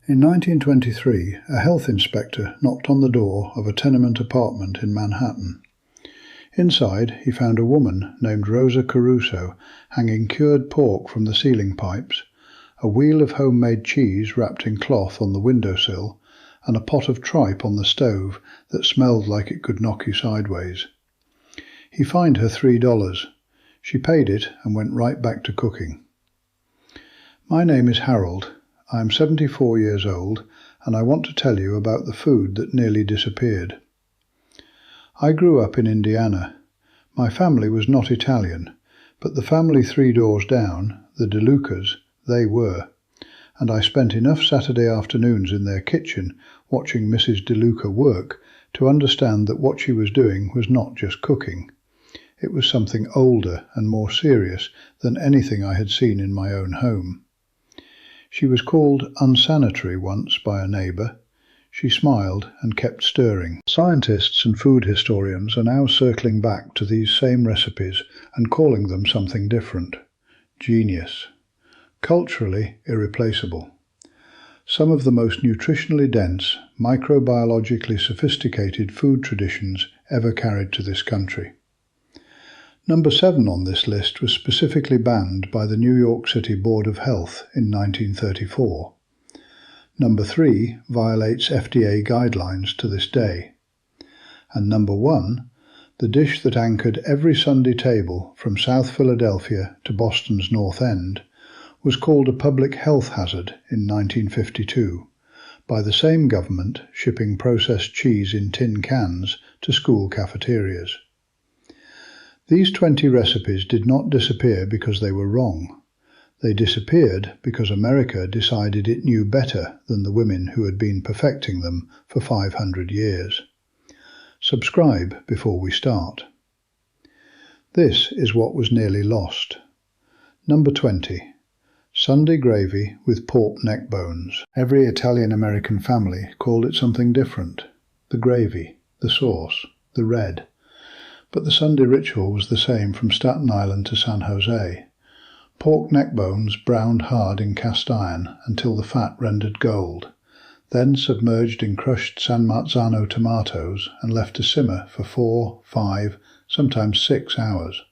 In 1923, a health inspector knocked on the door of a tenement apartment in Manhattan. Inside, he found a woman named Rosa Caruso hanging cured pork from the ceiling pipes, a wheel of homemade cheese wrapped in cloth on the windowsill, and a pot of tripe on the stove that smelled like it could knock you sideways. He fined her $3. She paid it and went right back to cooking. My name is Harold. I am 74 years old, and I want to tell you about the food that nearly disappeared. I grew up in Indiana. My family was not Italian, but the family 3 doors down, the DeLucas, they were, and I spent enough Saturday afternoons in their kitchen watching Mrs. DeLuca work to understand that what she was doing was not just cooking. It was something older and more serious than anything I had seen in my own home. She was called unsanitary once by a neighbour. She smiled and kept stirring. Scientists and food historians are now circling back to these same recipes and calling them something different. Genius. Culturally irreplaceable. Some of the most nutritionally dense, microbiologically sophisticated food traditions ever carried to this country. Number 7 on this list was specifically banned by the New York City Board of Health in 1934. Number 3 violates FDA guidelines to this day. And number 1, the dish that anchored every Sunday table from South Philadelphia to Boston's North End, was called a public health hazard in 1952 by the same government shipping processed cheese in tin cans to school cafeterias. These 20 recipes did not disappear because they were wrong. They disappeared because America decided it knew better than the women who had been perfecting them for 500 years. Subscribe before we start. This is what was nearly lost. Number 20. Sunday gravy with pork neck bones. Every Italian-American family called it something different. The gravy, the sauce, the red. But the Sunday ritual was the same from Staten Island to San Jose. Pork neck bones browned hard in cast iron until the fat rendered gold, then submerged in crushed San Marzano tomatoes and left to simmer for 4, 5, sometimes 6 hours.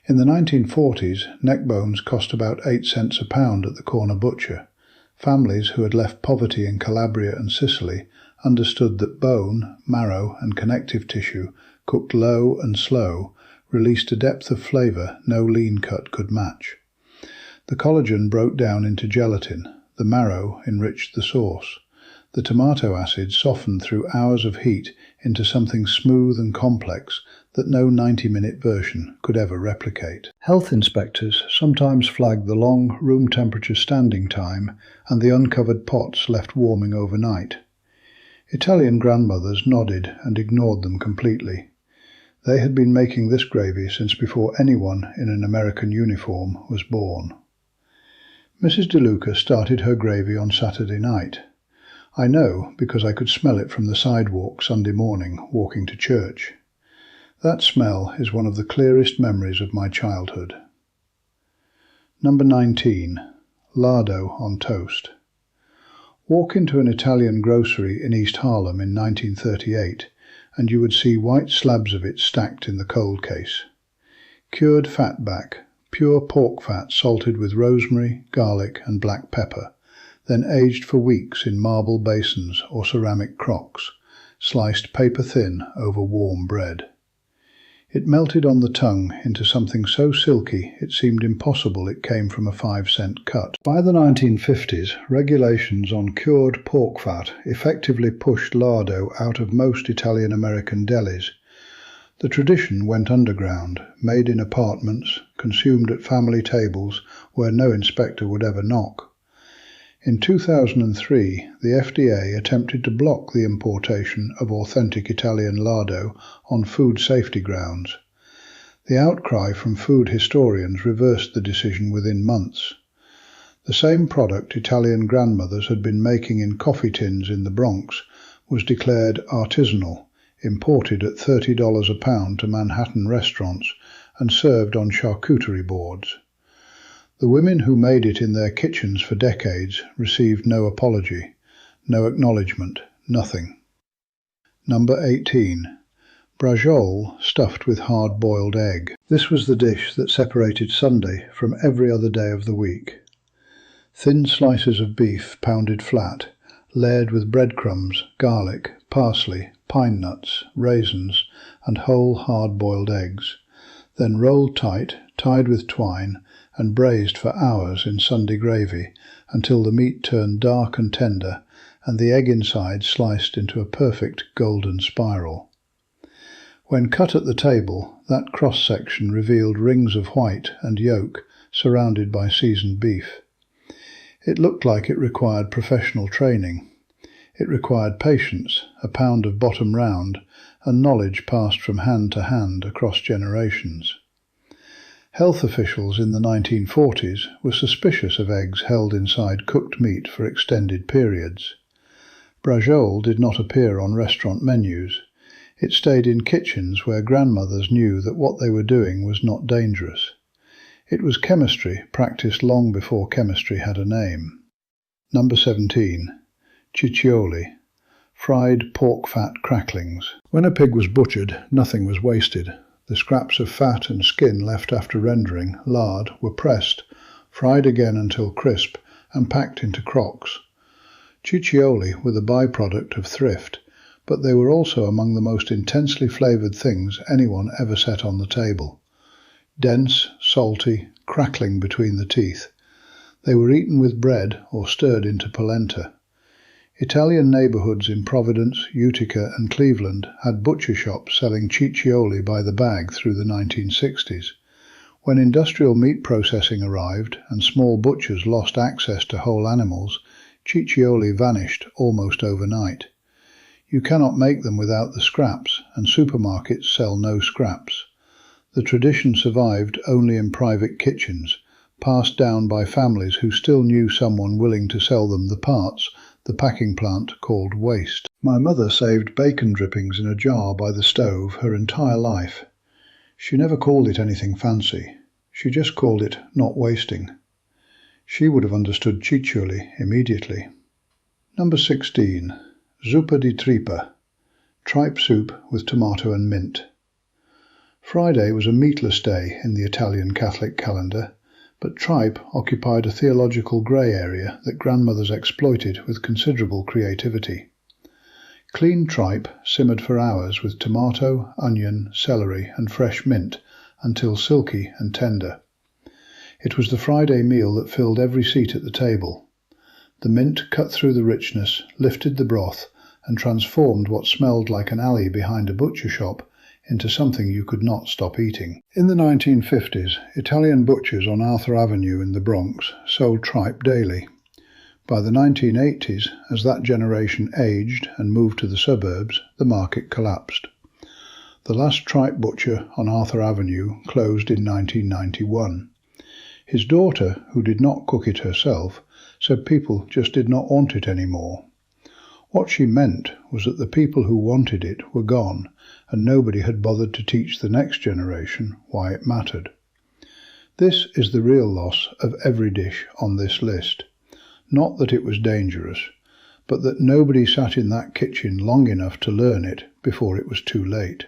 In the 1940s, neck bones cost about 8 cents a pound at the corner butcher. Families who had left poverty in Calabria and Sicily understood that bone, marrow, and connective tissue cooked low and slow, released a depth of flavour no lean cut could match. The collagen broke down into gelatin, the marrow enriched the sauce. The tomato acid softened through hours of heat into something smooth and complex that no 90-minute version could ever replicate. Health inspectors sometimes flagged the long room temperature standing time and the uncovered pots left warming overnight. Italian grandmothers nodded and ignored them completely. They had been making this gravy since before anyone in an American uniform was born. Mrs. DeLuca started her gravy on Saturday night. I know because I could smell it from the sidewalk Sunday morning walking to church. That smell is one of the clearest memories of my childhood. Number 19. Lardo on toast. Walk into an Italian grocery in East Harlem in 1938 and you would see white slabs of it stacked in the cold case. Cured fatback, pure pork fat salted with rosemary, garlic and black pepper, then aged for weeks in marble basins or ceramic crocks, sliced paper thin over warm bread. It melted on the tongue into something so silky it seemed impossible it came from a 5-cent cut. By the 1950s, regulations on cured pork fat effectively pushed lardo out of most Italian-American delis. The tradition went underground, made in apartments, consumed at family tables where no inspector would ever knock. In 2003, the FDA attempted to block the importation of authentic Italian lardo on food safety grounds. The outcry from food historians reversed the decision within months. The same product Italian grandmothers had been making in coffee tins in the Bronx was declared artisanal, imported at $30 a pound to Manhattan restaurants, and served on charcuterie boards. The women who made it in their kitchens for decades received no apology, no acknowledgement, nothing. Number 18. Brajol stuffed with hard-boiled egg. This was the dish that separated Sunday from every other day of the week. Thin slices of beef pounded flat, layered with breadcrumbs, garlic, parsley, pine nuts, raisins, and whole hard-boiled eggs, then rolled tight, tied with twine, and braised for hours in Sunday gravy until the meat turned dark and tender, and the egg inside sliced into a perfect golden spiral. When cut at the table, that cross-section revealed rings of white and yolk surrounded by seasoned beef. It looked like it required professional training. It required patience, a pound of bottom round, and knowledge passed from hand to hand across generations. Health officials in the 1940s were suspicious of eggs held inside cooked meat for extended periods. Brajol did not appear on restaurant menus. It stayed in kitchens where grandmothers knew that what they were doing was not dangerous. It was chemistry practiced long before chemistry had a name. Number 17. Ciccioli, fried pork fat cracklings. When a pig was butchered, nothing was wasted. The scraps of fat and skin left after rendering, lard, were pressed, fried again until crisp, and packed into crocks. Ciccioli were the byproduct of thrift, but they were also among the most intensely flavoured things anyone ever set on the table. Dense, salty, crackling between the teeth. They were eaten with bread or stirred into polenta. Italian neighbourhoods in Providence, Utica and Cleveland had butcher shops selling ciccioli by the bag through the 1960s. When industrial meat processing arrived and small butchers lost access to whole animals, ciccioli vanished almost overnight. You cannot make them without the scraps, and supermarkets sell no scraps. The tradition survived only in private kitchens, passed down by families who still knew someone willing to sell them the parts the packing plant called waste. My mother saved bacon drippings in a jar by the stove her entire life. She never called it anything fancy. She just called it not wasting. She would have understood ciccioli immediately. Number 16. Zuppa di tripe, tripe soup with tomato and mint. Friday was a meatless day in the Italian Catholic calendar, but tripe occupied a theological grey area that grandmothers exploited with considerable creativity. Clean tripe simmered for hours with tomato, onion, celery and fresh mint until silky and tender. It was the Friday meal that filled every seat at the table. The mint cut through the richness, lifted the broth, and transformed what smelled like an alley behind a butcher shop into something you could not stop eating. In the 1950s, Italian butchers on Arthur Avenue in the Bronx sold tripe daily. By the 1980s, as that generation aged and moved to the suburbs, the market collapsed. The last tripe butcher on Arthur Avenue closed in 1991. His daughter, who did not cook it herself, said people just did not want it anymore. What she meant was that the people who wanted it were gone, and nobody had bothered to teach the next generation why it mattered. This is the real loss of every dish on this list. Not that it was dangerous, but that nobody sat in that kitchen long enough to learn it before it was too late.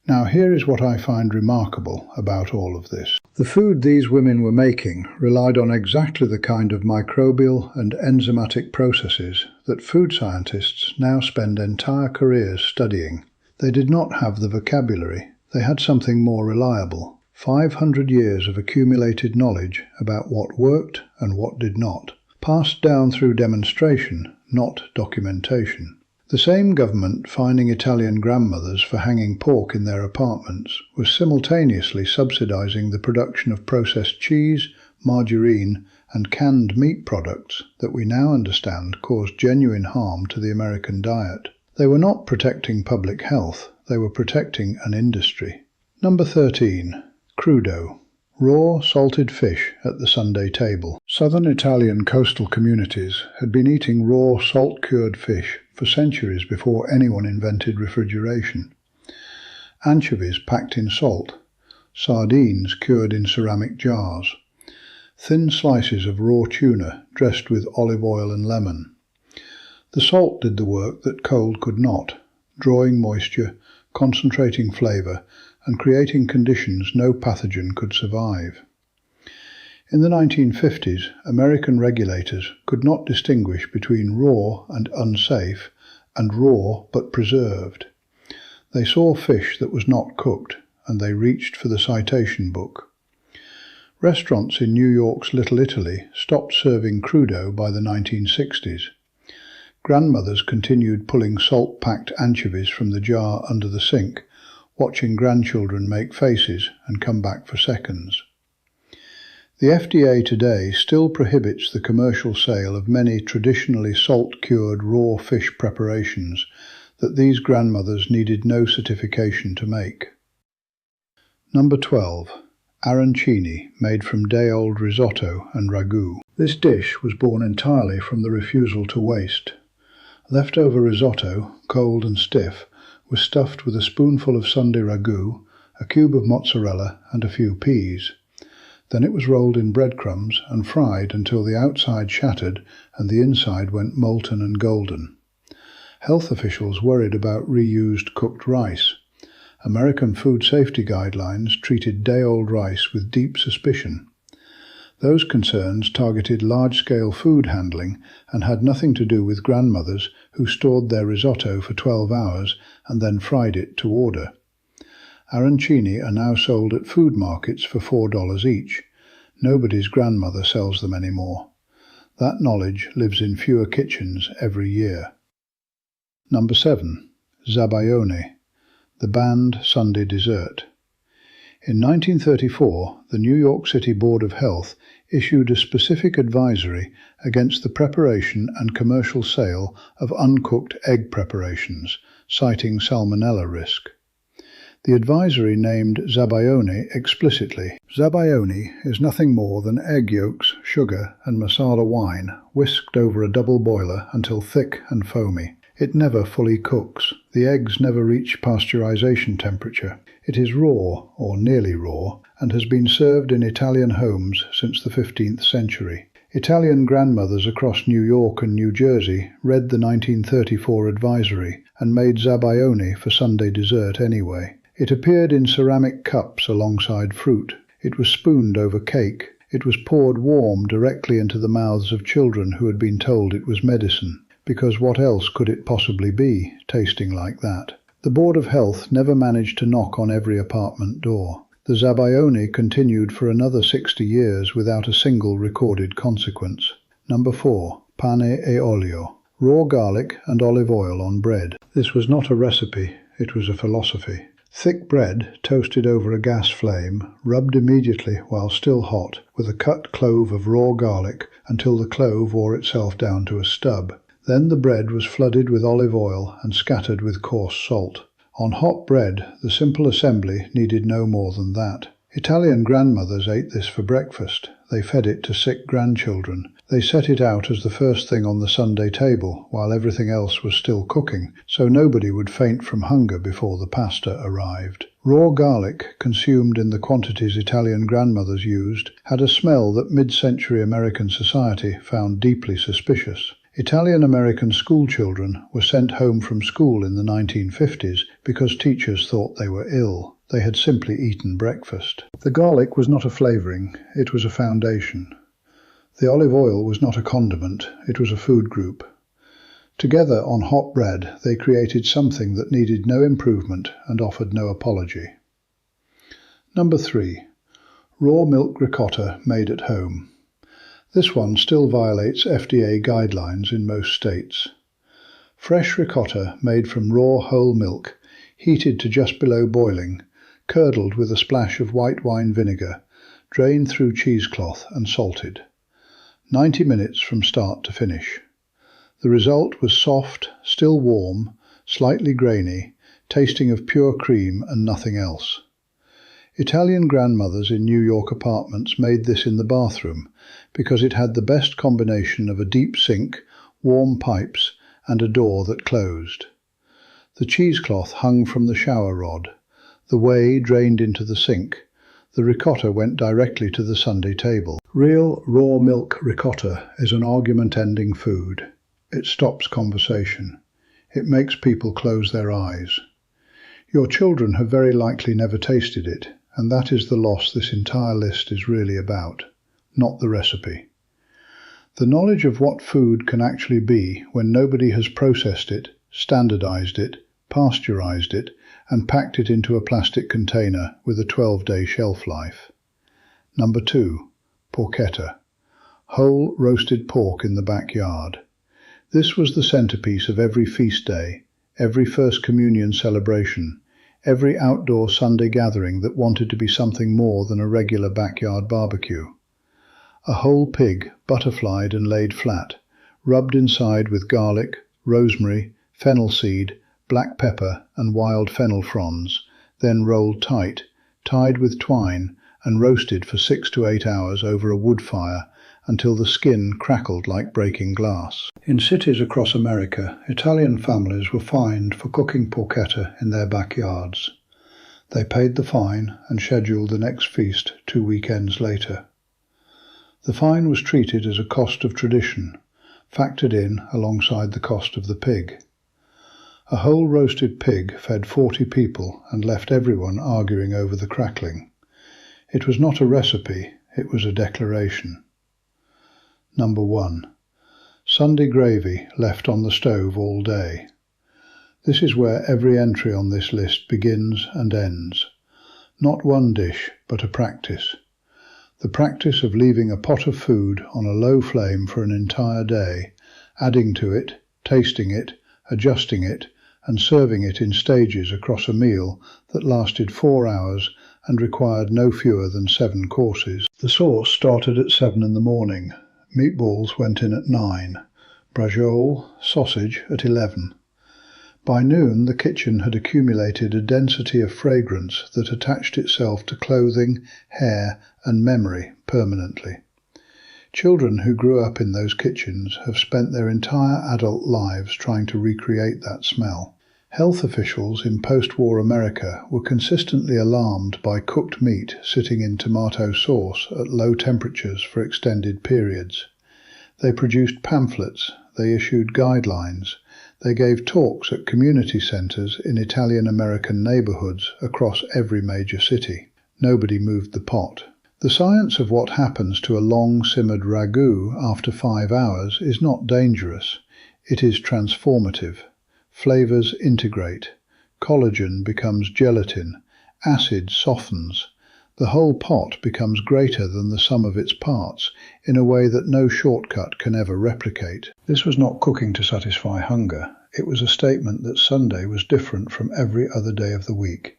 Now here is what I find remarkable about all of this. The food these women were making relied on exactly the kind of microbial and enzymatic processes that food scientists now spend entire careers studying. They did not have the vocabulary. They had something more reliable. 500 years of accumulated knowledge about what worked and what did not, passed down through demonstration, not documentation. The same government fining Italian grandmothers for hanging pork in their apartments was simultaneously subsidizing the production of processed cheese, margarine, and canned meat products that we now understand cause genuine harm to the American diet. They were not protecting public health, they were protecting an industry. Number 13. Crudo. Raw salted fish at the Sunday table. Southern Italian coastal communities had been eating raw salt-cured fish for centuries before anyone invented refrigeration. Anchovies packed in salt, sardines cured in ceramic jars, thin slices of raw tuna dressed with olive oil and lemon. The salt did the work that cold could not, drawing moisture, concentrating flavour, and creating conditions no pathogen could survive. In the 1950s, American regulators could not distinguish between raw and unsafe and raw but preserved. They saw fish that was not cooked, and they reached for the citation book. Restaurants in New York's Little Italy stopped serving crudo by the 1960s. Grandmothers continued pulling salt-packed anchovies from the jar under the sink, watching grandchildren make faces and come back for seconds. The FDA today still prohibits the commercial sale of many traditionally salt-cured raw fish preparations that these grandmothers needed no certification to make. Number 12. Arancini, made from day-old risotto and ragu. This dish was born entirely from the refusal to waste. Leftover risotto, cold and stiff, was stuffed with a spoonful of Sunday ragu, a cube of mozzarella, and a few peas. Then it was rolled in breadcrumbs and fried until the outside shattered and the inside went molten and golden. Health officials worried about reused cooked rice. American food safety guidelines treated day-old rice with deep suspicion. Those concerns targeted large-scale food handling and had nothing to do with grandmothers who stored their risotto for 12 hours and then fried it to order. Arancini are now sold at food markets for $4 each. Nobody's grandmother sells them anymore. That knowledge lives in fewer kitchens every year. Number 7. Zabaione, the banned Sunday dessert. In 1934, the New York City Board of Health issued a specific advisory against the preparation and commercial sale of uncooked egg preparations, citing salmonella risk. The advisory named zabaione explicitly. Zabaione is nothing more than egg yolks, sugar, and masala wine whisked over a double boiler until thick and foamy. It never fully cooks. The eggs never reach pasteurization temperature. It is raw, or nearly raw, and has been served in Italian homes since the 15th century. Italian grandmothers across New York and New Jersey read the 1934 advisory and made zabaione for Sunday dessert anyway. It appeared in ceramic cups alongside fruit. It was spooned over cake. It was poured warm directly into the mouths of children who had been told it was medicine, because what else could it possibly be, tasting like that? The Board of Health never managed to knock on every apartment door. The zabaione continued for another 60 years without a single recorded consequence. Number 4. Pane e olio, raw garlic and olive oil on bread. This was not a recipe, it was a philosophy. Thick bread, toasted over a gas flame, rubbed immediately while still hot with a cut clove of raw garlic until the clove wore itself down to a stub. Then the bread was flooded with olive oil and scattered with coarse salt. On hot bread, the simple assembly needed no more than that. Italian grandmothers ate this for breakfast. They fed it to sick grandchildren. They set it out as the first thing on the Sunday table while everything else was still cooking, so nobody would faint from hunger before the pasta arrived. Raw garlic, consumed in the quantities Italian grandmothers used, had a smell that mid-century American society found deeply suspicious. Italian-American schoolchildren were sent home from school in the 1950s because teachers thought they were ill. They had simply eaten breakfast. The garlic was not a flavouring, it was a foundation. The olive oil was not a condiment, it was a food group. Together on hot bread, they created something that needed no improvement and offered no apology. Number 3. Raw milk ricotta made at home. This one still violates FDA guidelines in most states. Fresh ricotta made from raw whole milk, heated to just below boiling, curdled with a splash of white wine vinegar, drained through cheesecloth and salted. 90 minutes from start to finish. The result was soft, still warm, slightly grainy, tasting of pure cream and nothing else. Italian grandmothers in New York apartments made this in the bathroom because it had the best combination of a deep sink, warm pipes, and a door that closed. The cheesecloth hung from the shower rod. The whey drained into the sink. The ricotta went directly to the Sunday table. Real raw milk ricotta is an argument-ending food. It stops conversation. It makes people close their eyes. Your children have very likely never tasted it, and that is the loss this entire list is really about, not the recipe. The knowledge of what food can actually be when nobody has processed it, standardized it, pasteurized it, and packed it into a plastic container with a 12-day shelf life. Number 2. Porchetta. Whole roasted pork in the backyard. This was the centerpiece of every feast day, every First Communion celebration, every outdoor Sunday gathering that wanted to be something more than a regular backyard barbecue. A whole pig, butterflied and laid flat, rubbed inside with garlic, rosemary, fennel seed, black pepper and wild fennel fronds, then rolled tight, tied with twine, and roasted for 6 to 8 hours over a wood fire until the skin crackled like breaking glass. In cities across America, Italian families were fined for cooking porchetta in their backyards. They paid the fine and scheduled the next feast 2 weekends later. The fine was treated as a cost of tradition, factored in alongside the cost of the pig. A whole roasted pig fed 40 people and left everyone arguing over the crackling. It was not a recipe, it was a declaration. Number 1. Sunday gravy left on the stove all day. This is where every entry on this list begins and ends. Not one dish, but a practice. The practice of leaving a pot of food on a low flame for an entire day, adding to it, tasting it, adjusting it, and serving it in stages across a meal that lasted 4 hours and required no fewer than 7 courses. The sauce started at 7 in the morning. Meatballs went in at 9. Braciole, sausage at 11. By noon the kitchen had accumulated a density of fragrance that attached itself to clothing, hair and memory permanently. Children who grew up in those kitchens have spent their entire adult lives trying to recreate that smell. Health officials in post-war America were consistently alarmed by cooked meat sitting in tomato sauce at low temperatures for extended periods. They produced pamphlets, they issued guidelines, they gave talks at community centres in Italian-American neighbourhoods across every major city. Nobody moved the pot. The science of what happens to a long-simmered ragu after 5 hours is not dangerous. It is transformative. Flavors integrate. Collagen becomes gelatin. Acid softens. The whole pot becomes greater than the sum of its parts in a way that no shortcut can ever replicate. This was not cooking to satisfy hunger. It was a statement that Sunday was different from every other day of the week,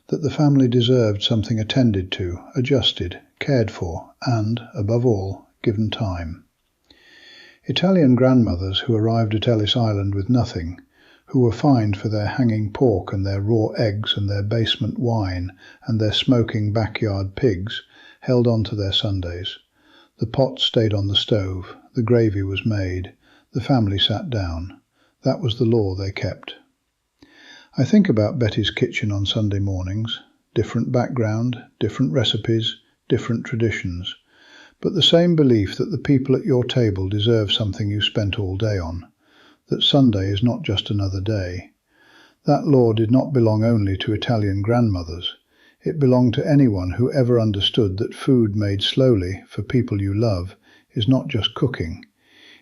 that the family deserved something attended to, adjusted, cared for, and, above all, given time. Italian grandmothers who arrived at Ellis Island with nothing, who were fined for their hanging pork and their raw eggs and their basement wine and their smoking backyard pigs, held on to their Sundays. The pot stayed on the stove, the gravy was made, the family sat down. That was the law they kept. I think about Betty's kitchen on Sunday mornings. Different background, different recipes, different traditions, but the same belief that the people at your table deserve something you spent all day on, that Sunday is not just another day. That law did not belong only to Italian grandmothers. It belonged to anyone who ever understood that food made slowly for people you love is not just cooking.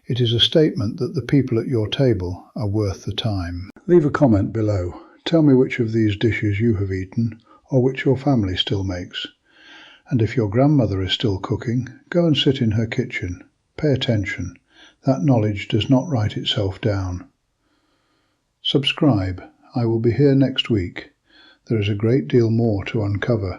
It is a statement that the people at your table are worth the time. Leave a comment below. Tell me which of these dishes you have eaten or which your family still makes. And if your grandmother is still cooking, go and sit in her kitchen. Pay attention. That knowledge does not write itself down. Subscribe. I will be here next week. There is a great deal more to uncover.